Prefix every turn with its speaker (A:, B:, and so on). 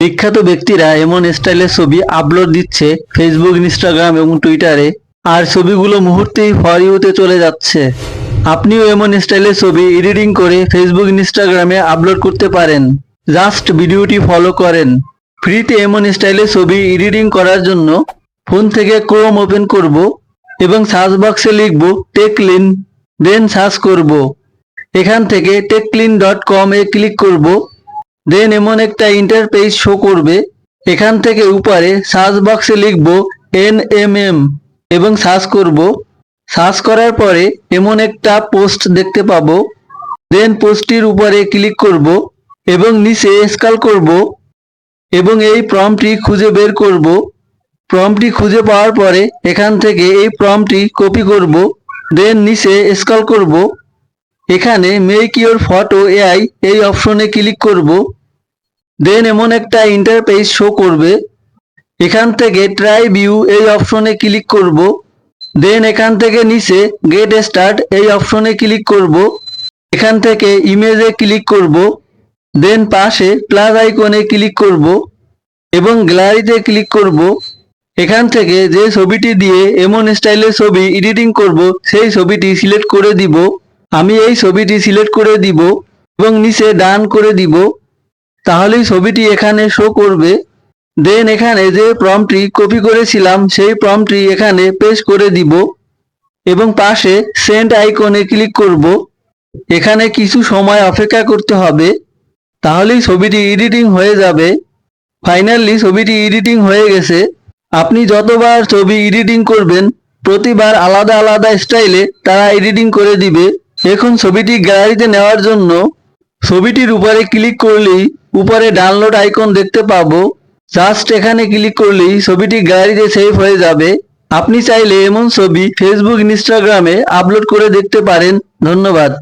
A: বিখ্যাত ব্যক্তিরা এমন স্টাইলের ছবি আপলোড দিচ্ছে ফেসবুক, ইনস্টাগ্রাম এবং টুইটারে, আর ছবিগুলো মুহূর্তেই ফর ইউতে চলে যাচ্ছে। আপনিও এমন স্টাইলের ছবি এডিটিং করে ফেসবুক, ইনস্টাগ্রামে আপলোড করতে পারেন। জাস্ট ভিডিওটি ফলো করেন। ফ্রিতে এমন স্টাইলের ছবি এডিটিং করার জন্য ফোন থেকে ক্রোম ওপেন করব এবং সার্চ বক্সে লিখব টেকলিন, দেন সার্চ করব। এখান থেকে techlean.com এ ক্লিক করব। দেন এমন একটা ইন্টারফেস শো করবে। এখান থেকে উপরে সার্চ বক্সে লিখব NMM এবং সার্চ করব। সার্চ করার পরে এমন একটা পোস্ট দেখতে পাবো। দেন পোস্টটির উপরে ক্লিক করব এবং নিচে স্ক্রল করব এবং এই প্রম্পটটি খুঁজে বের করব। প্রম্পটটি খুঁজে পাওয়ার পরে এখান থেকে এই প্রম্পটটি কপি করব। দেন নিচে স্ক্রল করব। এখানে মেক ইওর ফটো এআই এই অপশনে ক্লিক করব। দেন এমন একটা ইন্টারফেস শো করবে। এখান থেকে ট্রাই ভিউ এই অপশনে ক্লিক করব। দেন এখান থেকে নিচে গেট স্টার্ট এই অপশনে ক্লিক করব। এখান থেকে ইমেজে ক্লিক করব। দেন পাশে প্লাস আইকনে ক্লিক করব এবং গ্যালারিতে ক্লিক করব। এখান থেকে যে ছবিটি দিয়ে এমন স্টাইলের ছবি এডিটিং করব সেই ছবিটি সিলেক্ট করে দিব। আমি এই ছবিটি সিলেক্ট করে দিব এবং নিচে ডান করে দিব। তাহলেই ছবিটি এখানে শো করবে। দেন এখানে যে প্রম্পটটি কপি করেছিলাম সেই প্রম্পটটি এখানে পেস্ট করে দিব এবং পাশে সেন্ড আইকনে ক্লিক করব। এখানে কিছু সময় অপেক্ষা করতে হবে, তাহলেই ছবিটি এডিটিং হয়ে যাবে। ফাইনালি ছবিটি এডিটিং হয়ে গেছে। আপনি যতবার ছবি এডিটিং করবেন প্রতিবার আলাদা আলাদা স্টাইলে তারা এডিটিং করে দিবে। এখন ছবিটি গ্যালারিতে নেওয়ার জন্য ছবিটির উপরে ক্লিক করলেই উপরে ডাউনলোড আইকন দেখতে পাবো। জাস্ট এখানে ক্লিক করলেই ছবিটি গ্যালারিতে সেভ হয়ে যাবে। আপনি চাইলে এমন ছবি ফেসবুক, ইনস্টাগ্রামে আপলোড করে দেখতে পারেন। ধন্যবাদ।